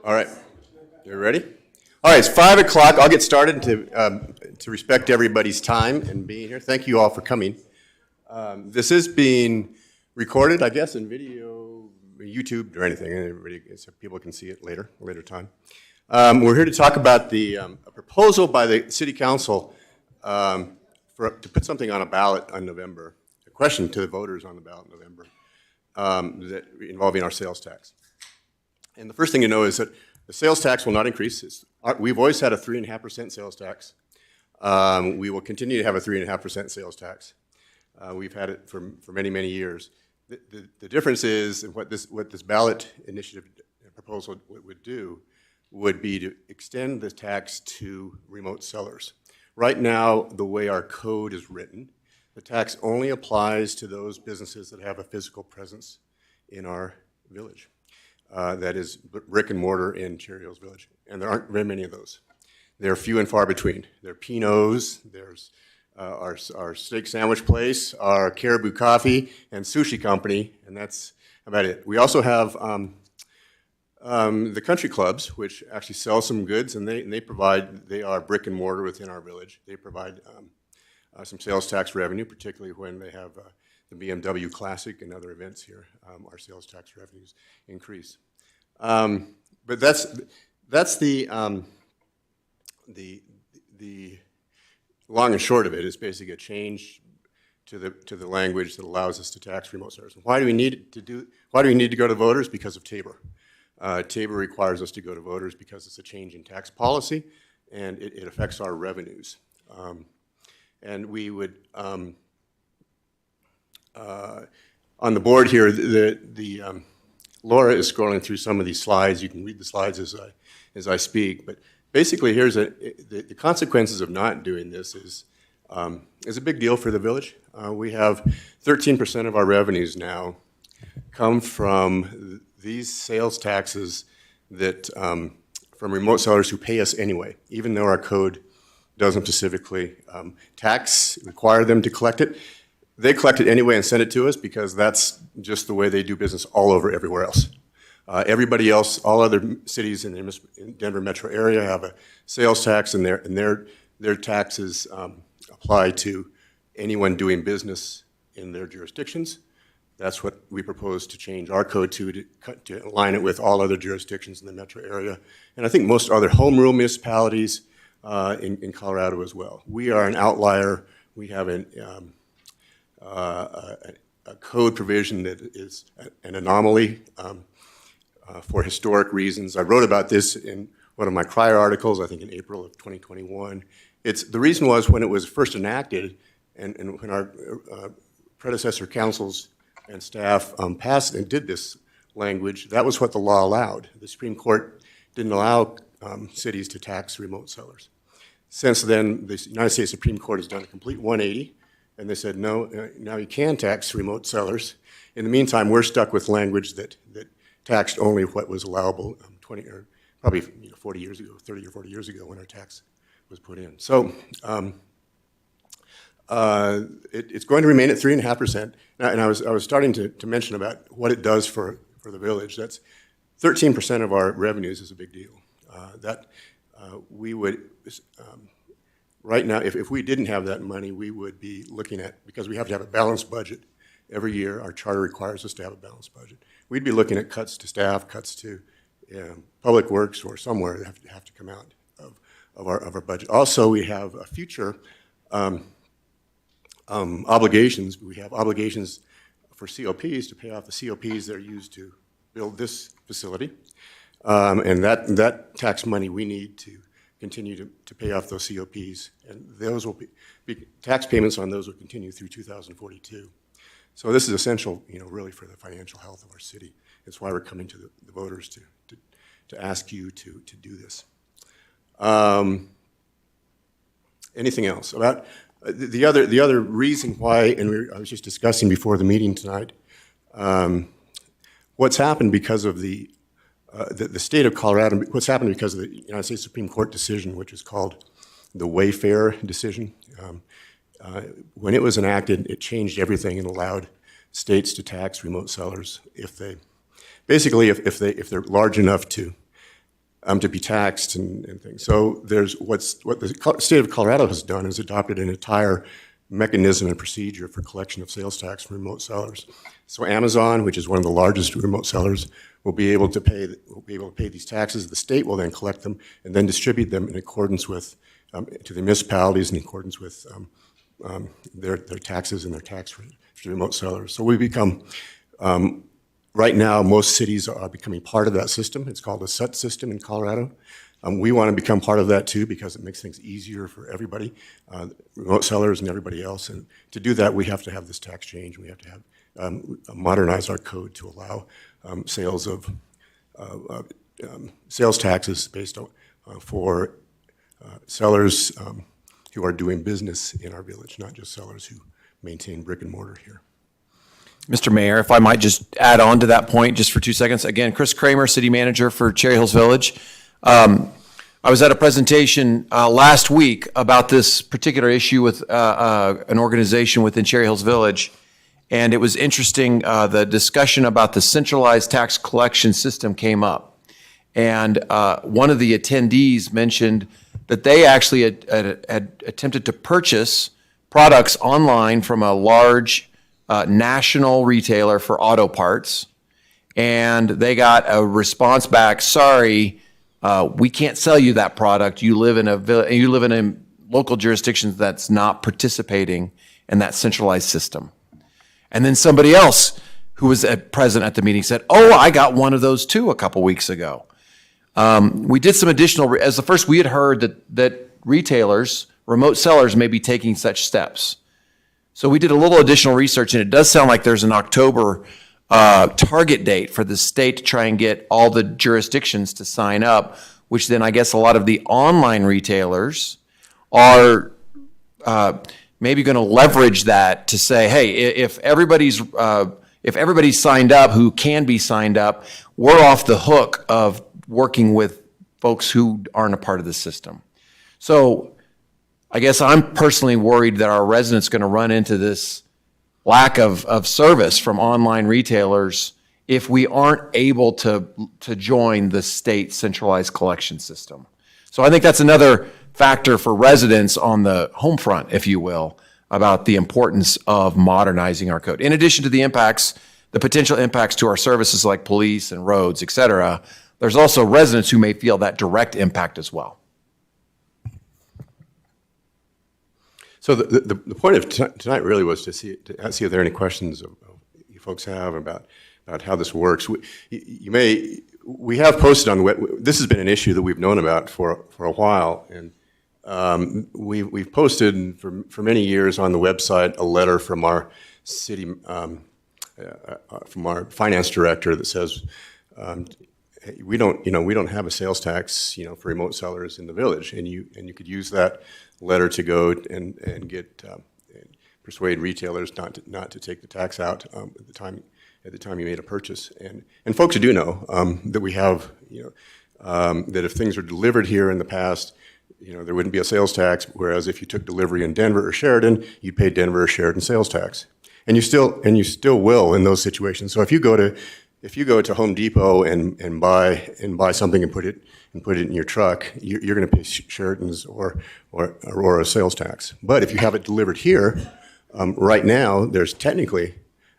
All right, you ready? All right, it's 5 o'clock. I'll get started to respect everybody's time and being here. Thank you all for coming. This is being recorded, I guess, in video, YouTube, or anything, so people can see it later time. We're here to talk about a proposal by the City Council to put something on a ballot on November, a question to the voters on the ballot in November involving our sales tax. And the first thing to know is that the sales tax will not increase. We've always had a 3.5% sales tax. We will continue to have a 3.5% sales tax. We've had it for many, many years. The difference is what this ballot initiative proposal would do would be to extend the tax to remote sellers. Right now, the way our code is written, the tax only applies to those businesses that have a physical presence in our village. That is brick and mortar in Cheerios Village, and there aren't very many of those. They're few and far between. There are Pino's, there's our steak sandwich place, our Caribou Coffee, and Sushi Company, and that's about it. We also have the country clubs, which actually sell some goods, and they are brick and mortar within our village. They provide some sales tax revenue, particularly when they have the BMW Classic and other events here. Our sales tax revenues increase. But that's the long and short of it is basically a change to the language that allows us to tax remote sellers. Why do we need to go to voters? Because of Tabor. Tabor requires us to go to voters because it's a change in tax policy, and it affects our revenues. And we would on the board here, Laura is scrolling through some of these slides. You can read the slides as I speak. But basically, the consequences of not doing this is a big deal for the village. We have 13% of our revenues now come from these sales taxes that from remote sellers who pay us anyway, even though our code doesn't specifically require them to collect it. They collect it anyway and send it to us because that's just the way they do business all over everywhere else. Everybody else, all other cities in the Denver metro area have a sales tax, and their taxes apply to anyone doing business in their jurisdictions. That's what we propose to change our code to align it with all other jurisdictions in the metro area, and I think most other home rule municipalities in Colorado as well. We are an outlier. We have a code provision that is an anomaly for historic reasons. I wrote about this in one of my prior articles, I think in April of 2021. The reason was when it was first enacted and when our predecessor councils and staff passed and did this language, that was what the law allowed. The Supreme Court didn't allow cities to tax remote sellers. Since then, the United States Supreme Court has done a complete 180, and they said, no, now you can tax remote sellers. In the meantime, we're stuck with language that taxed only what was allowable 40 years ago, 30 or 40 years ago when our tax was put in. So it's going to remain at 3.5%. And I was starting to mention about what it does for the village. That's 13% of our revenues is a big deal. We would, right now, if we didn't have that money, we would be looking at, because we have to have a balanced budget every year, our charter requires us to have a balanced budget. We'd be looking at cuts to staff, cuts to public works or somewhere that have to come out of our budget. Also, we have a future obligations. We have obligations for COPs to pay off the COPs that are used to build this facility. And that tax money we need to continue to pay off those COPs, and those will be tax payments on those will continue through 2042. So this is essential, really for the financial health of our city. That's why we're coming to the voters to ask you to do this. Anything else about the other reason why? And I was just discussing before the meeting tonight. What's happened because of the state of Colorado, what's happened because of the United States Supreme Court decision, which is called the Wayfair decision. When it was enacted, it changed everything and allowed states to tax remote sellers if they're large enough to to be taxed and things. So what the state of Colorado has done is adopted an entire mechanism and procedure for collection of sales tax from remote sellers. So Amazon, which is one of the largest remote sellers, will be able to pay these taxes. The state will then collect them and then distribute them in accordance with to the municipalities in accordance with their taxes and their tax rate for remote sellers. So we become right now, most cities are becoming part of that system. It's called a SUT system in Colorado. We want to become part of that too because it makes things easier for everybody, remote sellers and everybody else. And to do that, we have to have this tax change. We have to have modernize our code to allow sales of sales taxes based on for sellers who are doing business in our village, not just sellers who maintain brick and mortar here. Mr. Mayor, if I might just add on to that point just for 2 seconds. Again, Chris Kramer, City Manager for Cherry Hills Village. I was at a presentation last week about this particular issue with an organization within Cherry Hills Village, and it was interesting. The discussion about the centralized tax collection system came up, and one of the attendees mentioned that they actually had attempted to purchase products online from a large national retailer for auto parts, and they got a response back, sorry, we can't sell you that product. You live in a local jurisdiction that's not participating in that centralized system. And then somebody else who was present at the meeting said, oh, I got one of those too a couple weeks ago. We did some additional, as the first we had heard that retailers, remote sellers may be taking such steps. So we did a little additional research, and it does sound like there's an October target date for the state to try and get all the jurisdictions to sign up, which then I guess a lot of the online retailers are maybe going to leverage that to say, hey, if everybody's signed up who can be signed up, we're off the hook of working with folks who aren't a part of the system. So I guess I'm personally worried that our residents are going to run into this lack of service from online retailers if we aren't able to join the state centralized collection system. So I think that's another factor for residents on the home front, if you will, about the importance of modernizing our code. In addition to the impacts, the potential impacts to our services like police and roads, et cetera, there's also residents who may feel that direct impact as well. So the point of tonight really was to see if there are any questions you folks have about how this works. We have posted on the web. This has been an issue that we've known about for a while, and we've posted for many years on the website a letter from our city from our finance director that says we don't have a sales tax for remote sellers in the village, and you could use that letter to go and get persuade retailers not to take the tax out at the time you made a purchase, and folks do know that we have that if things were delivered here in the past, there wouldn't be a sales tax, whereas if you took delivery in Denver or Sheridan, you'd pay Denver or Sheridan sales tax, and you still will in those situations. So if you go to Home Depot and buy something and put it in your truck, you're going to pay Sheridan's or Aurora sales tax. But if you have it delivered here, right now there's technically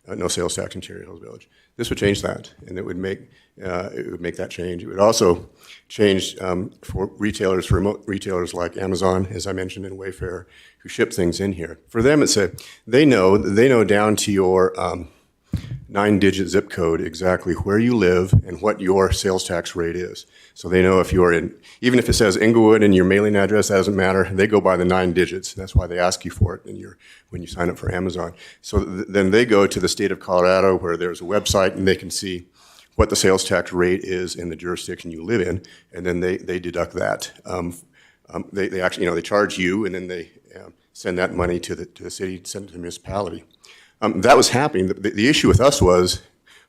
no sales tax in Cherry Hills Village. This would change that, and it would make that change. It would also change for remote retailers like Amazon, as I mentioned, and Wayfair, who ship things in here. For them, they know down to your 9-digit zip code exactly where you live and what your sales tax rate is. So they know if you're even if it says Inglewood and your mailing address, that doesn't matter. They go by the 9 digits. That's why they ask you for it when you sign up for Amazon. So then they go to the state of Colorado where there's a website and they can see what the sales tax rate is in the jurisdiction you live in, and then they deduct that. They actually, they charge you, and then they send that money to the city, send it to the municipality. That was happening. The issue with us was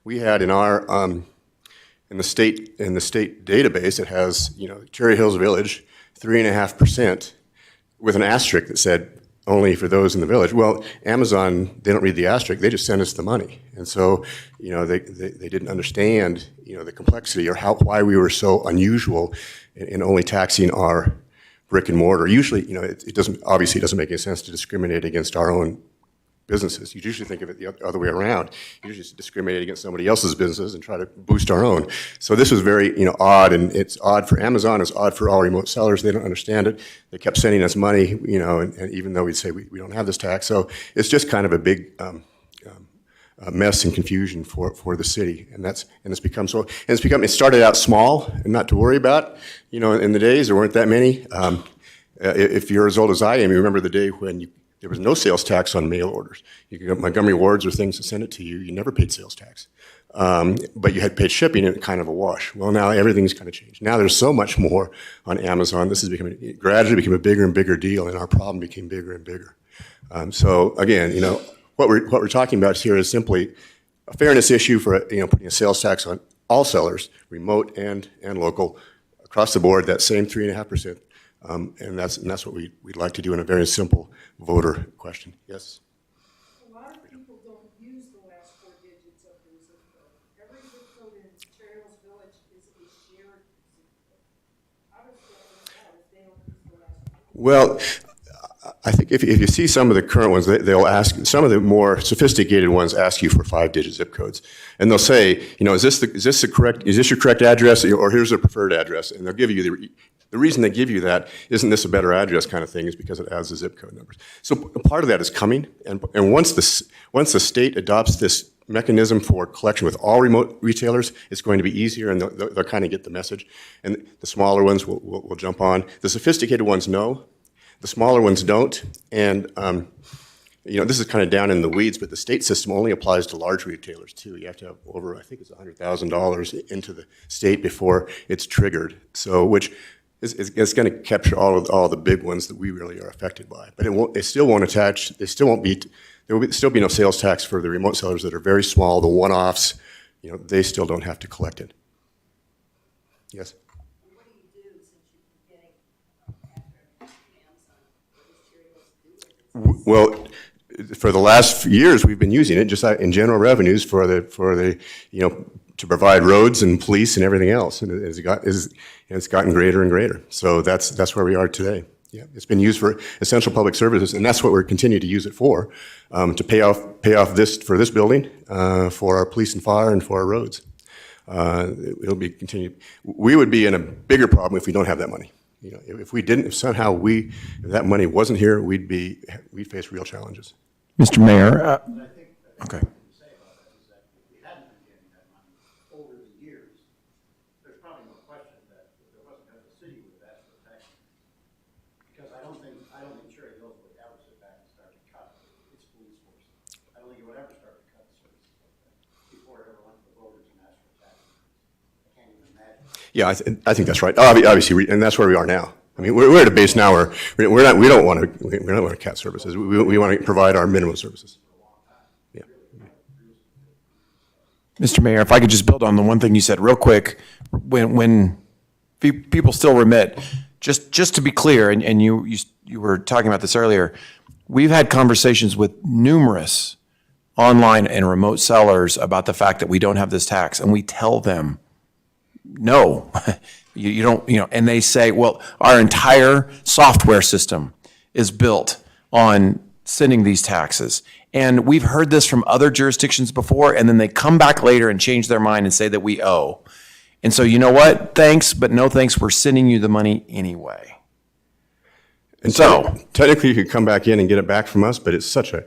we had in our in the state database it has Cherry Hills Village 3.5% with an asterisk that said only for those in the village. Well, Amazon, they don't read the asterisk, they just send us the money. And so, they didn't understand, the complexity or why we were so unusual in only taxing our brick and mortar. Usually, it doesn't make any sense to discriminate against our own businesses. You usually think of it the other way around. You usually discriminate against somebody else's businesses and try to boost our own. So this was very, odd, and it's odd for Amazon, it's odd for all remote sellers. They don't understand it. They kept sending us money, and even though we'd say we don't have this tax. So it's just kind of a big mess and confusion for the city, and it started out small and not to worry about. In the days there weren't that many. If you're as old as I am, you remember the day when there was no sales tax on mail orders. You could get Montgomery Wards or things to send it to you. You never paid sales tax. But you had paid shipping and it kind of a wash. Well, now everything's kind of changed. Now there's so much more on Amazon. This is gradually became a bigger and bigger deal, and our problem became bigger and bigger. So again, what we're talking about here is simply a fairness issue for putting a sales tax on all sellers, remote and local, across the board, that same 3.5%. And that's what we'd like to do in a very simple voter question. Yes? A lot of people don't use the last 4 digits of their zip code. Every zip code in Cherry Hills Village is a shared zip code. How does that work out if they don't use the last 4 digits? Well, I think if you see some of the current ones, they'll ask, some of the more sophisticated ones ask you for 5-digit zip codes. And they'll say, is this your correct address, or here's a preferred address? And they'll give you the reason they give you that, isn't this a better address kind of thing, is because it has the zip code numbers. So part of that is coming, and once the state adopts this mechanism for collection with all remote retailers, it's going to be easier, and they'll kind of get the message. And the smaller ones will jump on. The sophisticated ones know. The smaller ones don't, and this is kind of down in the weeds, but the state system only applies to large retailers too. You have to have over, I think it's $100,000 into the state before it's triggered. So, which it's going to capture all the big ones that we really are affected by. But it still won't attach. There will still be no sales tax for the remote sellers that are very small, the one-offs. They still don't have to collect it. Yes. What do you do since you're getting after Amazon? What does Cherry Hills do with it? Well, for the last few years, we've been using it just in general revenues for the to provide roads and police and everything else, and it's gotten greater and greater. So that's where we are today. Yeah, it's been used for essential public services, and that's what we're continuing to use it for, to pay off this building, for our police and fire, and for our roads. It'll be continued. We would be in a bigger problem if we don't have that money. If we didn't, if that money wasn't here, we'd face real challenges. Mr. Mayor, okay. I don't think Cherry Hills would ever sit back and start to cut its police force. I don't think it would ever start to cut services like that before it ever went to the voters and asked for taxes. I can't even imagine. Yeah, I think that's right. Obviously, and that's where we are now. I mean, we're at a base now where we don't want to cut services. We want to provide our minimum services. Yeah. Mr. Mayor, if I could just build on the one thing you said real quick, when people still remit, just to be clear, and you were talking about this earlier, we've had conversations with numerous online and remote sellers about the fact that we don't have this tax, and we tell them, no, you don't, and they say, well, our entire software system is built on sending these taxes. And we've heard this from other jurisdictions before, and then they come back later and change their mind and say that we owe. And so, you know what? Thanks, but no thanks. We're sending you the money anyway. And so technically you could come back in and get it back from us, but it's such a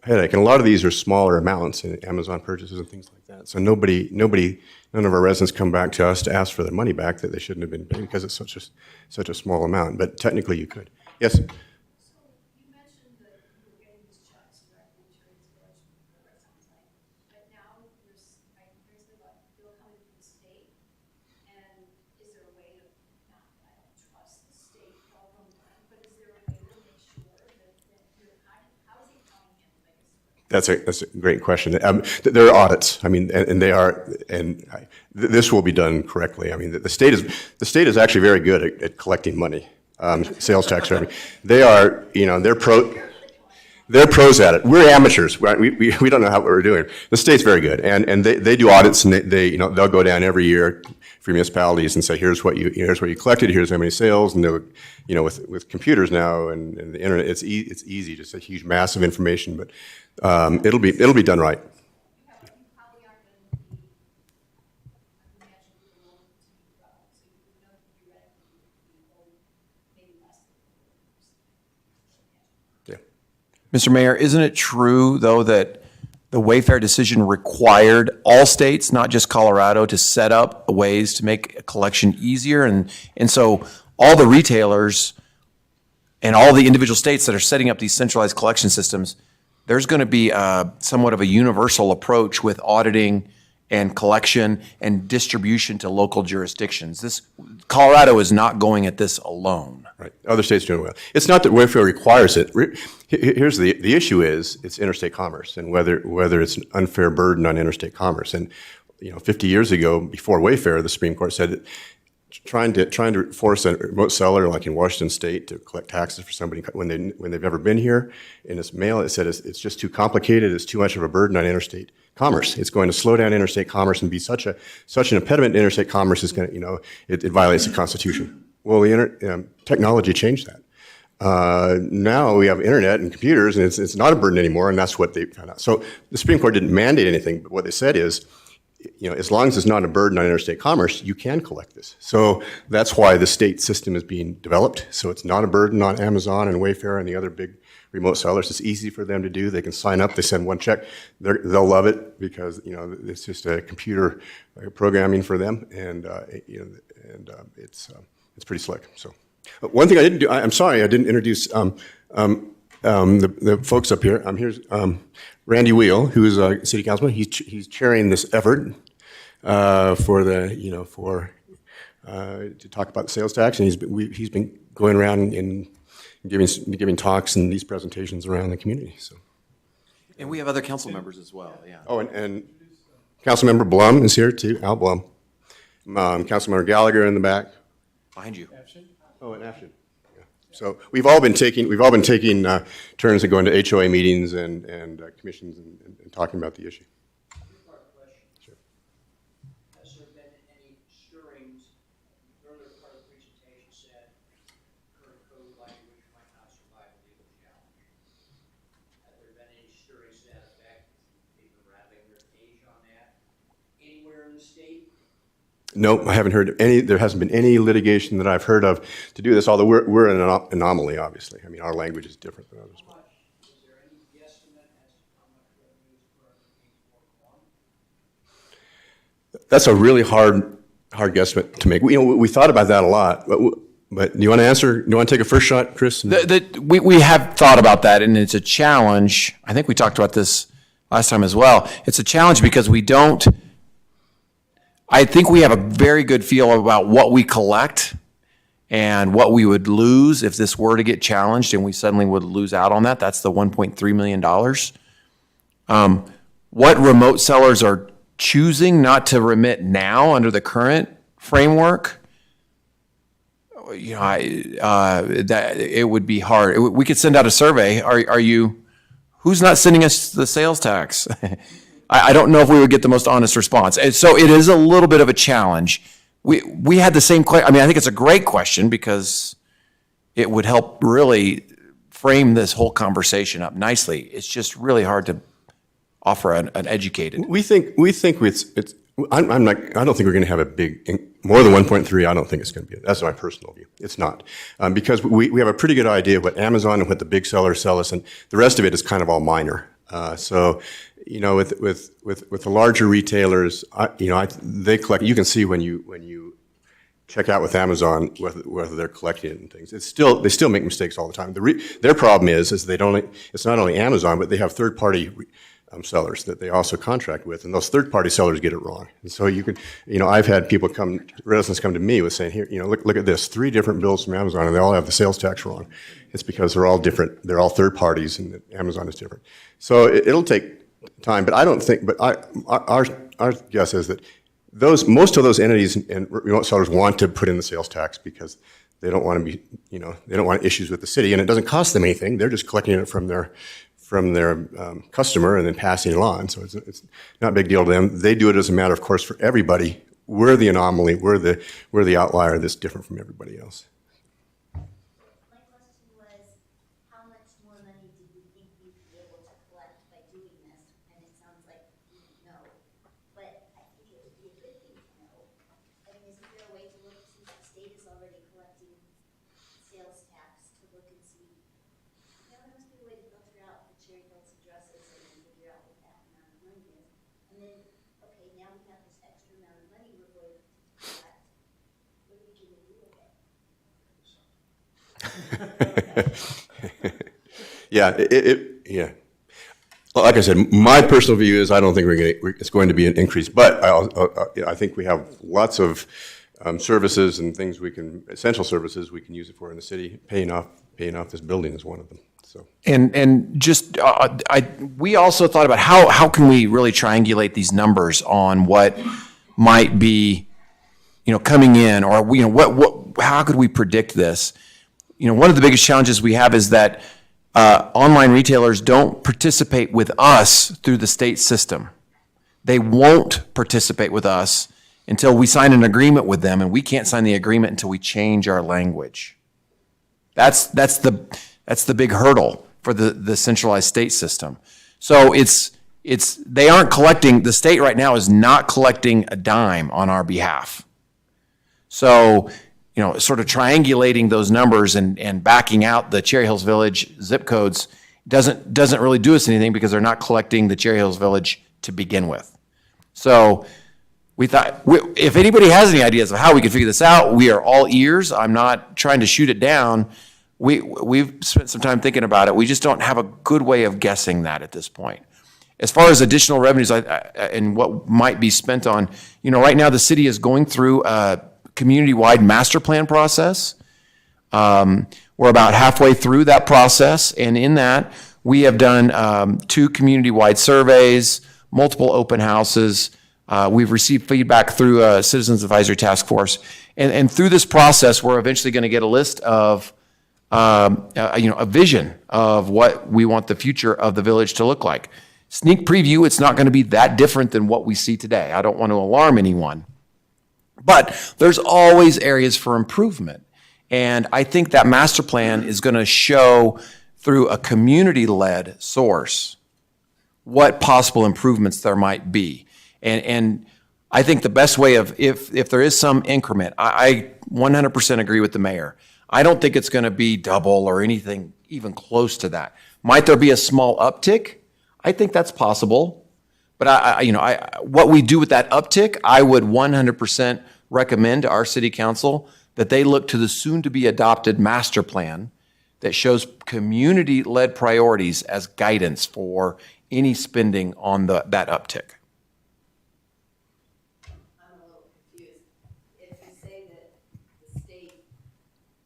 headache. And a lot of these are smaller amounts in Amazon purchases and things like that. So none of our residents come back to us to ask for their money back that they shouldn't have been paid because it's such a small amount. But technically you could. Yes? So you mentioned that you were getting these checks directly to Cherry Hills Village, whatever it sounds like. But now there's like bill coming from the state. And is there a way to, not that I don't trust the state program, but is there a way to make sure that you're, how is the accounting handled, I guess? That's a great question. There are audits. I mean, and they are, and this will be done correctly. I mean, the state is actually very good at collecting money, sales tax revenue. They are, they're They're pros at it. We're amateurs. We don't know how what we're doing. The state's very good, and they do audits, and they they'll go down every year for municipalities and say, here's what you collected, here's how many sales, and they'll, with computers now and the internet, it's easy, just a huge mass of information, but it'll be done right. Probably aren't going to be, I would imagine people will so you would know theoretically maybe less than. Yeah. Mr. Mayor, isn't it true, though, that the Wayfair decision required all states, not just Colorado, to set up ways to make a collection easier? And so all the retailers and all the individual states that are setting up these centralized collection systems, there's going to be somewhat of a universal approach with auditing and collection and distribution to local jurisdictions. Colorado is not going at this alone. Right. Other states are doing well. It's not that Wayfair requires it. Here's the issue is it's interstate commerce and whether it's an unfair burden on interstate commerce. And 50 years ago, before Wayfair, the Supreme Court said that trying to force a remote seller like in Washington State to collect taxes for somebody when they've never been here in its mail, it said it's just too complicated. It's too much of a burden on interstate commerce. It's going to slow down interstate commerce and be such an impediment to interstate commerce is going to it violates the Constitution. Well, the technology changed that. Now we have internet and computers, and it's not a burden anymore, and that's what they found out. So the Supreme Court didn't mandate anything, but what they said is, as long as it's not a burden on interstate commerce, you can collect this. So that's why the state system is being developed. So it's not a burden on Amazon and Wayfair and the other big remote sellers. It's easy for them to do. They can sign up. They send one check. They'll love it because it's just a computer programming for them, and it's pretty slick. So one thing I didn't do. I'm sorry I didn't introduce the folks up here. Here's Randy Wheel, who is a city councilman. He's chairing this effort to talk about the sales tax, and he's been going around and giving talks and these presentations around the community. So. And we have other council members as well, yeah. Oh, and Councilmember Blum is here too, Al Blum. Councilmember Gallagher in the back. Behind you. Oh, and Ashton. Yeah. So we've all been taking turns at going to HOA meetings and commissions and talking about the issue. Two-part question. Sure. Has there been any stirrings? The earlier part of the presentation said current code language might not survive a legal challenge. Have there been any stirrings to that effect? People rattling their cage on that? Anywhere in the state? No, I haven't heard of any. There hasn't been any litigation that I've heard of to do this. Although we're an anomaly, obviously. I mean, our language is different than others. Is there any guesstimate as to how much revenue is currently being foregone? That's a really hard guesstimate to make. We thought about that a lot. But do you want to answer? Do you want to take a first shot, Chris? We have thought about that, and it's a challenge. I think we talked about this last time as well. It's a challenge because I think we have a very good feel about what we collect and what we would lose if this were to get challenged and we suddenly would lose out on that. That's the $1.3 million. What remote sellers are choosing not to remit now under the current framework, that it would be hard. We could send out a survey. Who's not sending us the sales tax? I don't know if we would get the most honest response. And so it is a little bit of a challenge. We had the same question. I mean, I think it's a great question because it would help really frame this whole conversation up nicely. It's just really hard to offer an educated. We think it's. I don't think we're going to have a big more than 1.3. I don't think it's going to be. That's my personal view. It's not because we have a pretty good idea of what Amazon and what the big sellers sell us, and the rest of it is kind of all minor. So. With the larger retailers, they collect. You can see when you check out with Amazon whether they're collecting it and things. They still make mistakes all the time. Their problem is it's not only Amazon, but they have third-party sellers that they also contract with, and those third-party sellers get it wrong. And so I've had residents come to me with saying, here, look at this, 3 different bills from Amazon, and they all have the sales tax wrong. It's because they're all different. They're all third parties, and Amazon is different. So it'll take time, but I don't think. But our guess is that most of those entities and remote sellers want to put in the sales tax because they don't want to be, they don't want issues with the city, and it doesn't cost them anything. They're just collecting it from from their customer and then passing it on. So it's not a big deal to them. They do it as a matter of course for everybody. We're the anomaly. We're the outlier that's different from everybody else. My question was, how much more money do you think we'd be able to collect by doing this? And it sounds like you know, but I think it would be a good thing to know. I mean, isn't there a way to look, since the state is already collecting sales tax, to look and see? There must be a way to filter out the Cherry Hills addresses and then figure out what that amount of money is. And then, okay, now we have this extra amount of money we're going to collect. What are we gonna do with it? Yeah, yeah. Well, like I said, my personal view is I don't think it's going to be an increase, but I think we have lots of services and things essential services we can use it for in the city. Paying off this building is one of them. So. And just, we also thought about how can we really triangulate these numbers on what might be, coming in, or, how could we predict this? One of the biggest challenges we have is that online retailers don't participate with us through the state system. They won't participate with us until we sign an agreement with them, and we can't sign the agreement until we change our language. That's the big hurdle for the centralized state system. So they aren't collecting, the state right now is not collecting a dime on our behalf. So, sort of triangulating those numbers and backing out the Cherry Hills Village zip codes doesn't really do us anything because they're not collecting the Cherry Hills Village to begin with. So we thought, if anybody has any ideas of how we can figure this out, we are all ears. I'm not trying to shoot it down. We've spent some time thinking about it. We just don't have a good way of guessing that at this point. As far as additional revenues and what might be spent on, right now the city is going through a community-wide master plan process. We're about halfway through that process, and in that, we have done 2 community-wide surveys, multiple open houses. We've received feedback through a Citizens Advisory Task Force, and through this process, we're eventually going to get a list of a vision of what we want the future of the village to look like. Sneak preview, it's not going to be that different than what we see today. I don't want to alarm anyone. But there's always areas for improvement. And I think that master plan is going to show through a community-led source what possible improvements there might be. And I think the best way of, if there is some increment, I 100% agree with the mayor. I don't think it's going to be double or anything even close to that. Might there be a small uptick? I think that's possible. But what we do with that uptick, I would 100% recommend to our city council that they look to the soon-to-be adopted master plan that shows community-led priorities as guidance for any spending on that uptick. I'm a little confused. If you say that the state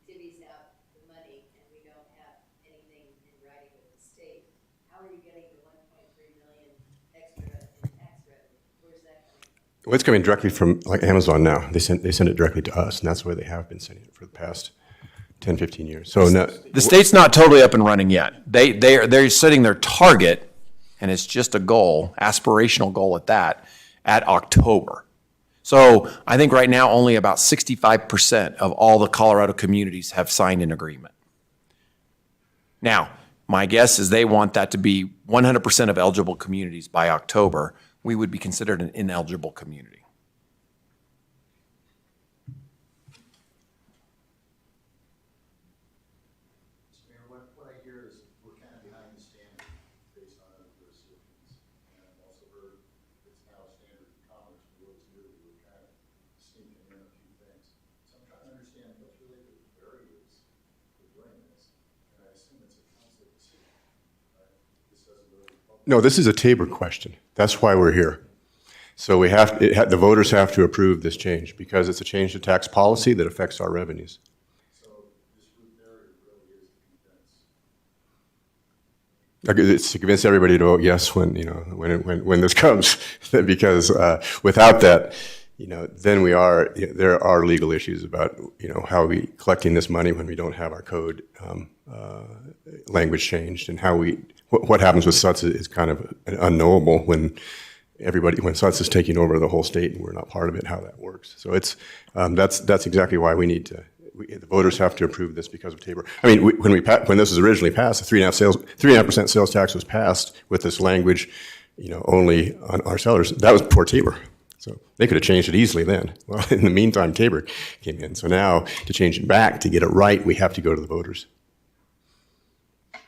divvies out the money and we don't have anything in writing with the state, how are you getting the 1.3 million extra in tax revenue? Where's that coming from? Well, it's coming directly from Amazon now. They send it directly to us, and that's where they have been sending it for the past 10, 15 years. So now, The state's not totally up and running yet. They're setting their target, and it's just a goal, aspirational goal at that, at October. So I think right now only about 65% of all the Colorado communities have signed an agreement. Now, my guess is they want that to be 100% of eligible communities by October. We would be considered an ineligible community. Mayor, what I hear is we're kind of behind the standard based on other jurisdictions. And I've also heard it's now standard commerce, we always knew we were kind of sneaking in a few things. So I'm trying to understand what's really the barriers for doing this. And I assume it's a council decision, right? This doesn't really. no, this is a Tabor question. That's why we're here. So the voters have to approve this change because it's a change to tax policy that affects our revenues. So this root barrier really is to convince. It's to convince everybody to vote yes when this comes, because without that, then there are legal issues about how we collecting this money when we don't have our code language changed, and what happens with SUTS is kind of unknowable when SUTS is taking over the whole state and we're not part of it, how that works. So that's exactly why we need to, the voters have to approve this because of Tabor. I mean, when this was originally passed, the 3.5% sales tax was passed with this language, only on our sellers. That was before Tabor. So they could have changed it easily then. Well, in the meantime, Tabor came in. So now to change it back, to get it right, we have to go to the voters. Do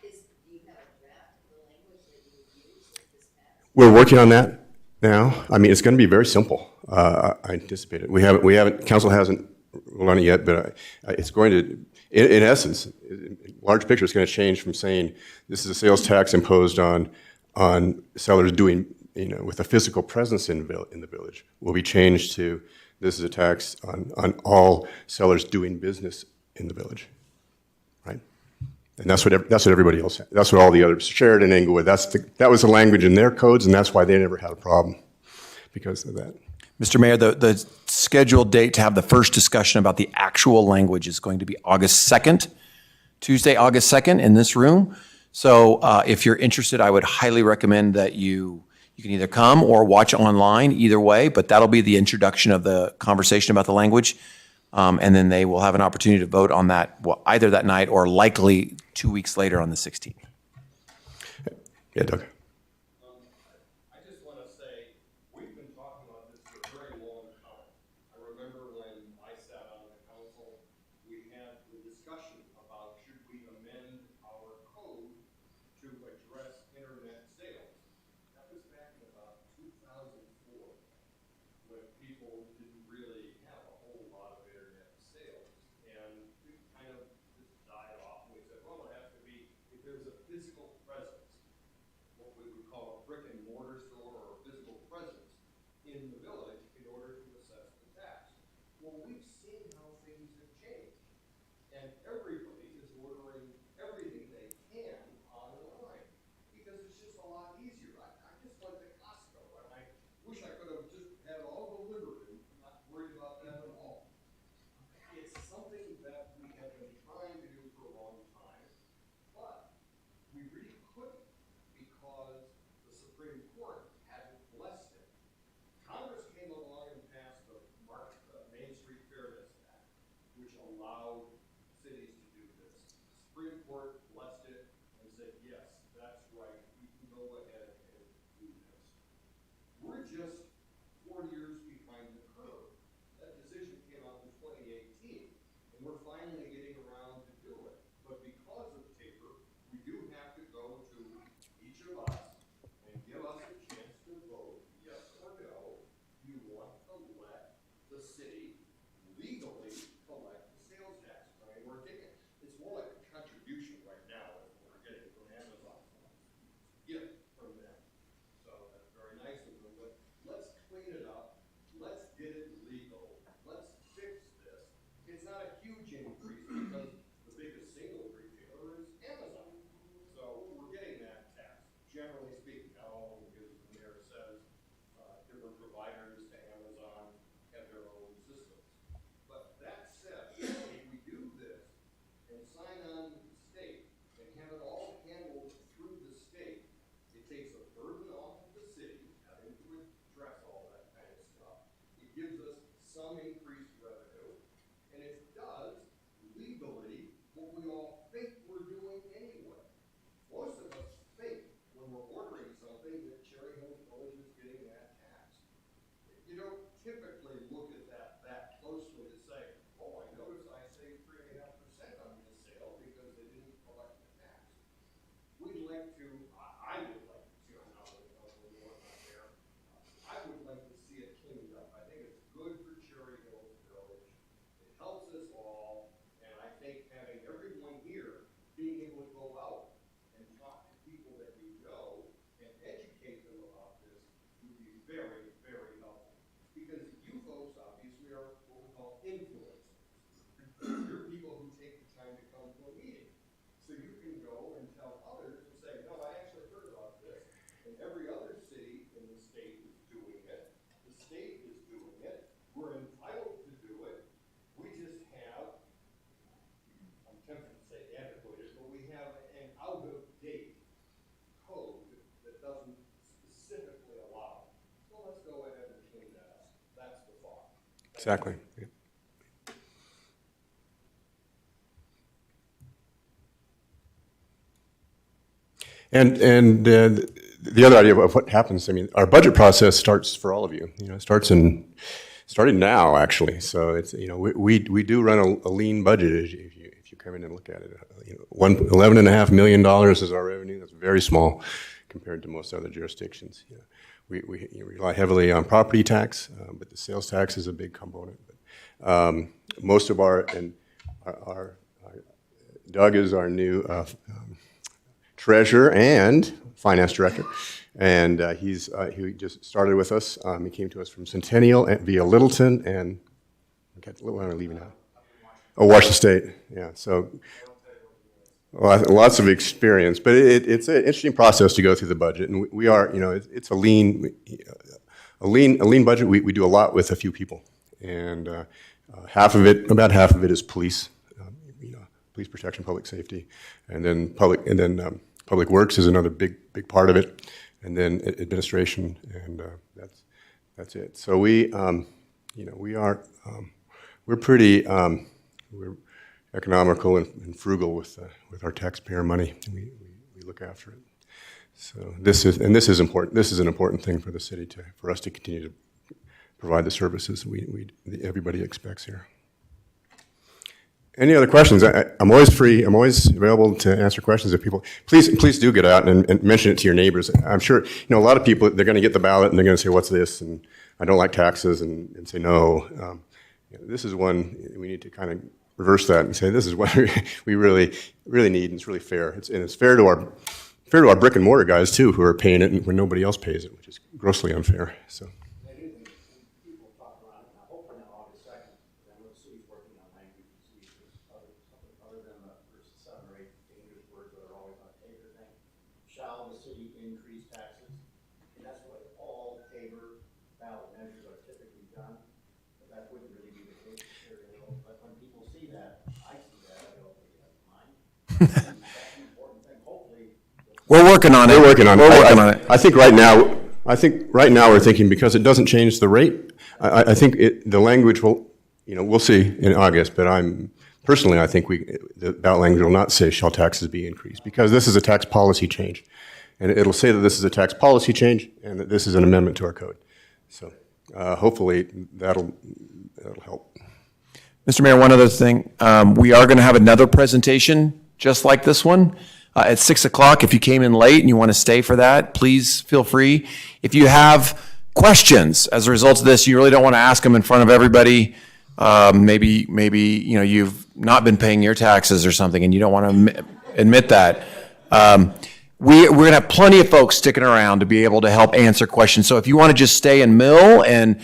you have a draft of the language that you would use if this passed? We're working on that now. I mean, it's going to be very simple. I anticipate it. We haven't, council hasn't ruled on it yet, but it's going to, in essence, large picture, it's going to change from saying this is a sales tax imposed on sellers doing, with a physical presence in the village, will be changed to this is a tax on all sellers doing business in the village, right? And that's what everybody else had. That's what all the others, Sheridan, Englewood, that was the language in their codes, and that's why they never had a problem because of that. Mr. Mayor, the scheduled date to have the first discussion about the actual language is going to be August 2nd, Tuesday, August 2nd in this room. So if you're interested, I would highly recommend that you can either come or watch online, either way, but that'll be the introduction of the conversation about the language. And then they will have an opportunity to vote on that either that night or likely 2 weeks later on the 16th. Yeah, Doug. I just want to say, we've been talking about this for a very long time. I remember when I sat on the council, we had the discussion about should we amend our code to address internet sales. That was back in about 2004, when people didn't really have a whole lot of internet sales. And we kind of just died off, and we said, well, it has to be, if there's a physical presence, what we would call a brick and mortar store or a physical presence in the village in order to assess the tax. Well, we've seen how things have changed, and everybody is ordering everything they can online because it's just a lot easier. I just went to Costco, and I wish I could have just had it all delivered and not worried about that at all. It's something that we have been trying to do for a long time, but we really couldn't because the Supreme Court hadn't blessed it. Congress came along and passed the Main Street Fairness Act, which allowed cities to do this. The Supreme Court blessed it and said, yes, that's right, we can go ahead and do this. We're just 4 years behind the curve. That decision came out in 2018, and we're finally getting around to do it. But because of Tabor, we do have to go to each of us and give us a chance to vote, yes or no, you want to let the city legally collect the sales tax. I mean, it's more like a contribution right now is what we're getting from Amazon. Gift from them. So that's very nice of them, but let's clean it up. Let's get it legal. Let's fix this. It's not a huge increase because the biggest single retailer is Amazon. So we're getting that tax, generally speaking, not all of them, because the mayor says different providers to Amazon have their own systems. But that said, if we do this and sign on with the state and have it all handled through the state, it takes a burden off of the city having to address all that kind of stuff. It gives us some increased revenue, and it does legally what we all think we're doing anyway. Most of us think when we're ordering something that Cherry Hills Village is getting that tax. You don't typically look at that closely to say, oh, I noticed I saved 3.5% on this sale because they didn't collect the tax. We'd like to, I would like to see, I'm not there, I would like to see it cleaned up. I think it's good for Cherry Hills Village. It helps us all, and I think having everyone here being able to go out and talk to people that you know and educate them about this would be very, very helpful. Because you folks obviously are what we call influencers. You're people who take the time to come to a meeting. So you can go and tell others and say, no, I actually heard about this, and every other city in the state is doing it. The state is doing it. We're entitled to do it. We just have, I'm tempted to say antiquated, but we have an out-of-date Exactly. Yeah. And the other idea of what happens, I mean, our budget process starts for all of you. You know, it starting now actually. So it's, you know, we do run a lean budget if you come in and look at it. You know, $11.5 million is our revenue. That's very small compared to most other jurisdictions. You know, we rely heavily on property tax, but the sales tax is a big component. But, most of our Doug is our new treasurer and finance director, and he just started with us. He came to us from Centennial via Littleton, and where am I leaving now? Oh, Washington State. Yeah, so lots of experience, but it's an interesting process to go through the budget, and we are, you know, it's a lean budget. We do a lot with a few people, and about half of it is police. Police protection, public safety, and then public works is another big part of it, and then administration, and that's it. So we, you know, we're pretty we're economical and frugal with our taxpayer money. We look after it. So this is important. This is an important thing for the city for us to continue to provide the services everybody expects here. Any other questions? I'm always free. I'm always available to answer questions if people. Please do get out and mention it to your neighbors. I'm sure, you know, a lot of people, they're going to get the ballot and they're going to say, "What's this?" and "I don't like taxes," and say no. You know, this is one we need to kind of reverse that and say this is what we really need, and it's really fair. It's fair to our brick and mortar guys too, who are paying it when nobody else pays it, which is grossly unfair. So. I do think people talk around it now, hopefully not August 2nd, because I know the city's working on language and see if there's something other than the first 7 or 8 dangerous words that are always on a Tabor thing. Shall the city increase taxes? And that's what all Tabor ballot measures are typically done, but that wouldn't really be the case for Cherry Hill. But when people see that, I see that, I go, okay, that's mine. That's an important thing, hopefully. We're working on it. We're working on it. We're working on it. I think right now we're thinking because it doesn't change the rate. I think the language will, you know, we'll see in August. But I think the ballot language will not say shall taxes be increased because this is a tax policy change, and it'll say that this is a tax policy change and that this is an amendment to our code. So hopefully that'll help. Mr. Mayor, one other thing. We are going to have another presentation just like this one at 6 o'clock. If you came in late and you want to stay for that, please feel free. If you have questions as a result of this, you really don't want to ask them in front of everybody. Maybe you know you've not been paying your taxes or something, and you don't want to admit that. We're going to have plenty of folks sticking around to be able to help answer questions. So if you want to just stay and mill and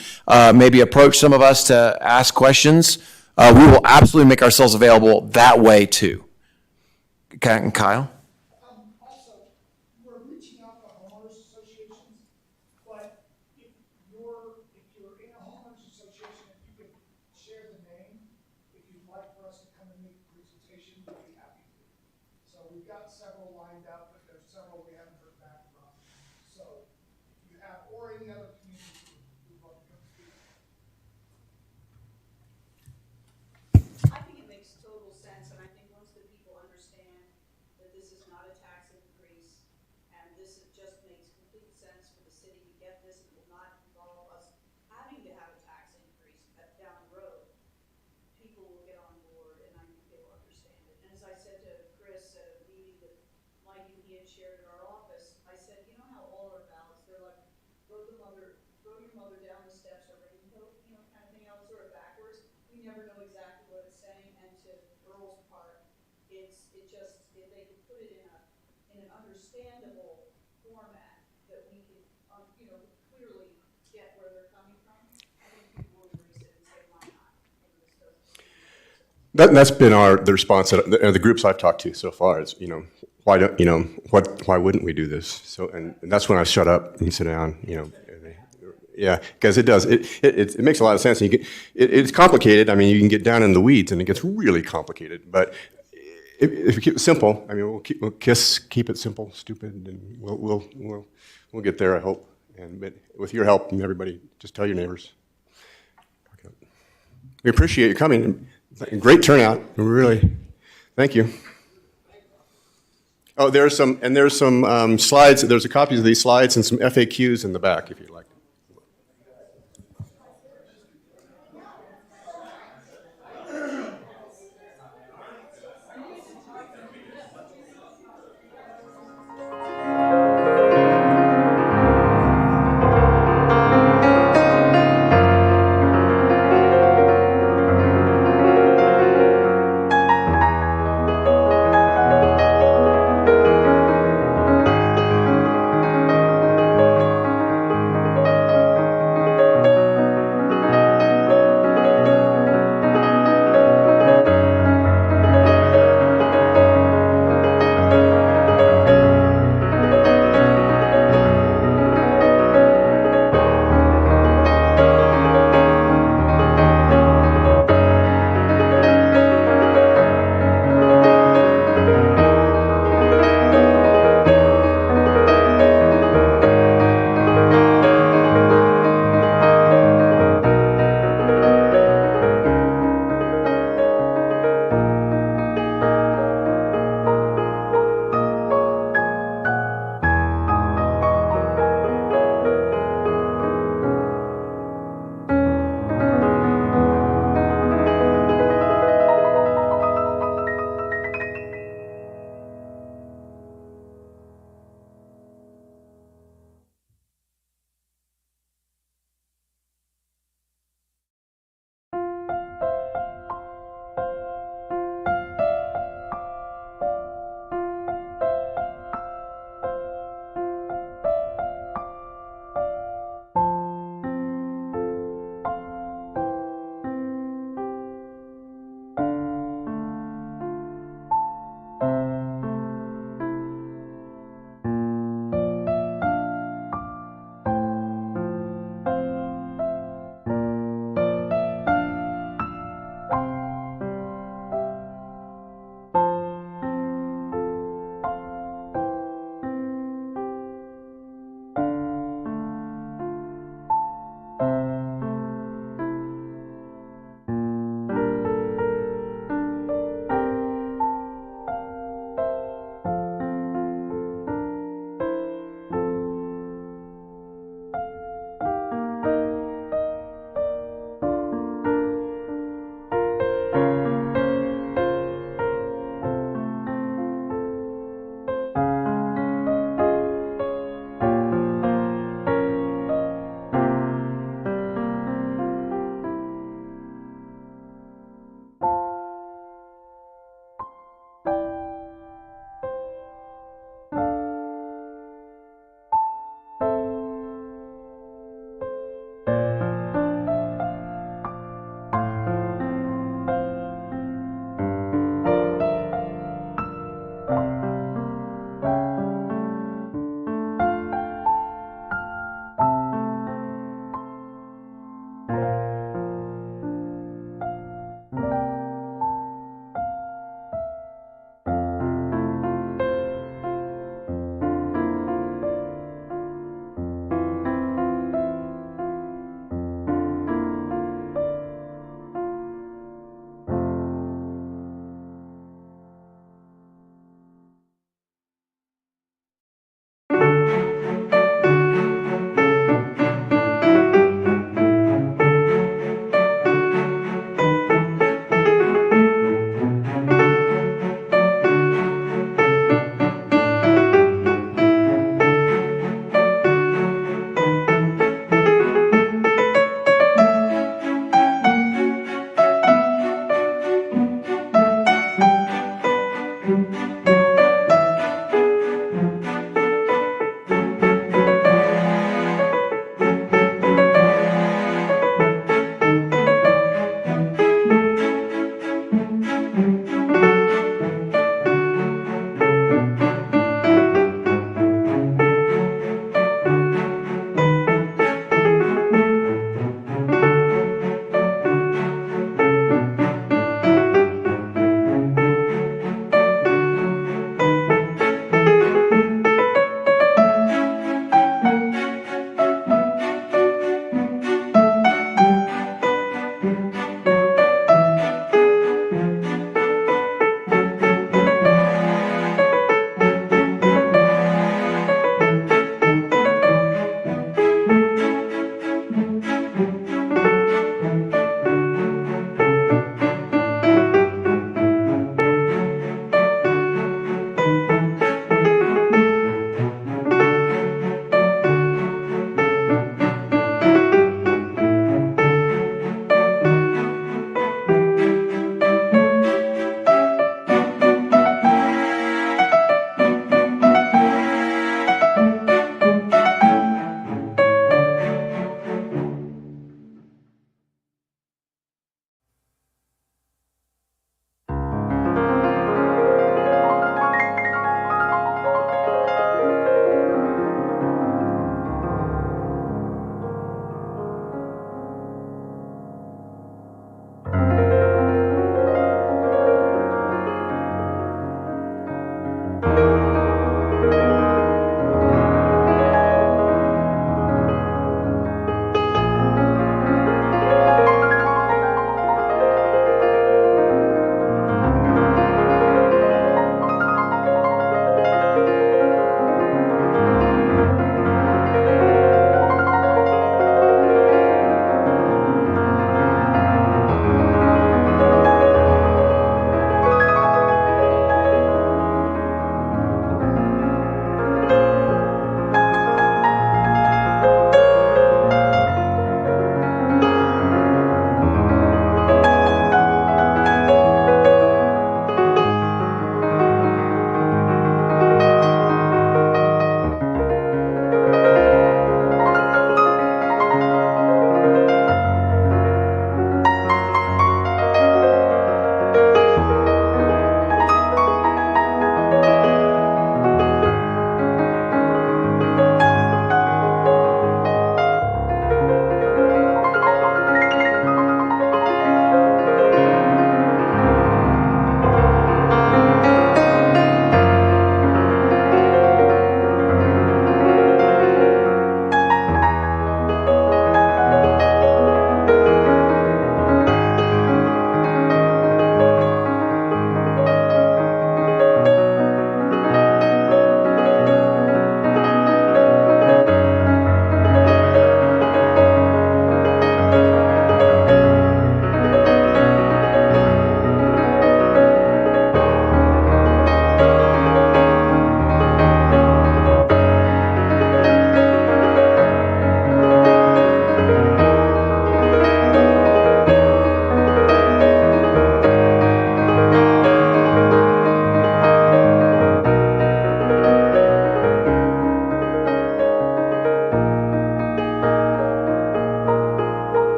maybe approach some of us to ask questions, we will absolutely make ourselves available that way too. Okay, and Kyle? Also, we're reaching out to homeowners associations, but if you're in a homeowners association, if you could share the name, if you'd like for us to come and make a presentation, we'd be happy to. So we've got several lined up, but there's several we haven't heard back from. So if you have, or any other community, we'd love to come speak. I think it makes total sense, and I think once the people understand that this is not a tax increase, and this just makes complete sense for the city to get this, and will not involve us having to have a tax increase down the road, people will get on board, and I think they will understand it. And as I said to Chris at a meeting that Mike and he had shared at our office, I said, you know how all our ballots, they're like, throw your mother down the steps or raincoat, you know, kind of thing, out sort of backwards. We never know exactly what it's saying, and to Earl's part, if they could put it in an understandable format that we can, you know, clearly get where they're coming from, I think people will embrace it and say, why not? And this doesn't seem to make sense. That's been the response that the groups I've talked to so far is, you know, why wouldn't we do this? So and that's when I shut up and sit down, you know. Yeah, because it does. It makes a lot of sense. It's complicated. I mean, you can get down in the weeds, and it gets really complicated. But if you keep it simple, I mean, we'll keep it simple, stupid, and we'll get there. I hope. But with your help and everybody, just tell your neighbors. We appreciate you coming. Great turnout, really. Thank you. Oh, there's some slides. There's a copies of these slides and some FAQs in the back, if you'd like.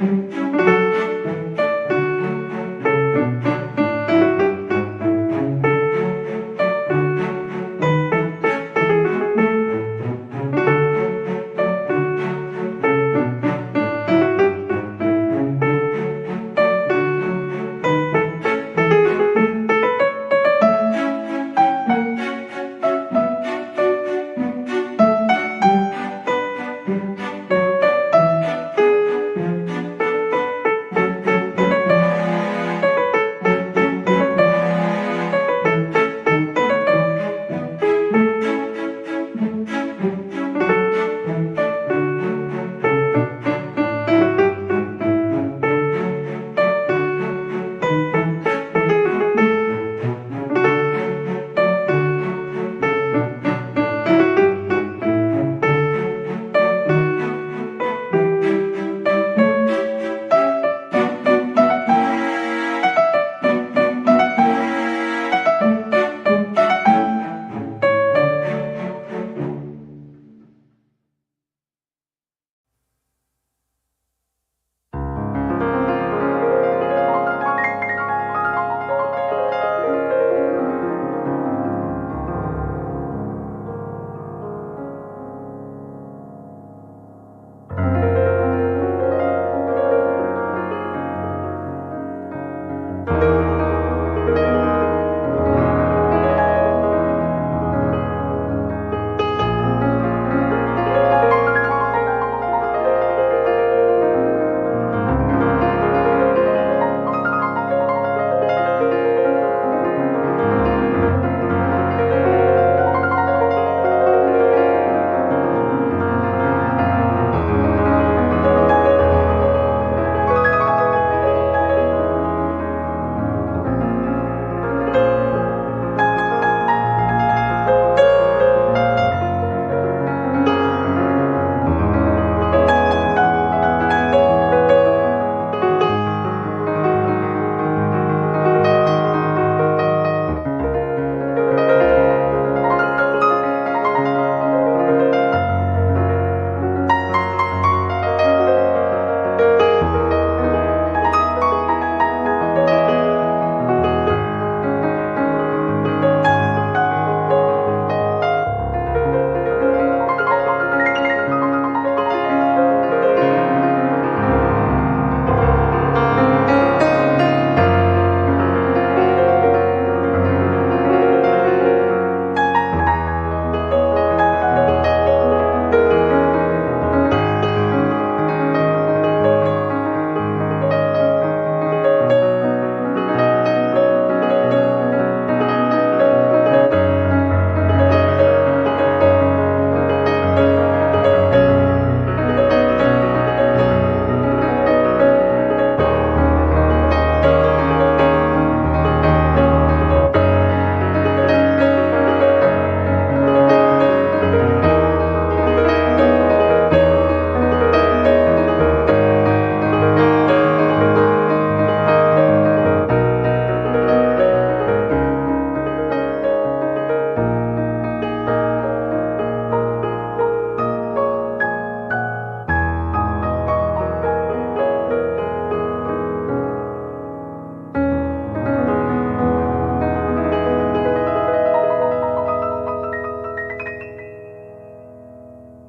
Thank you.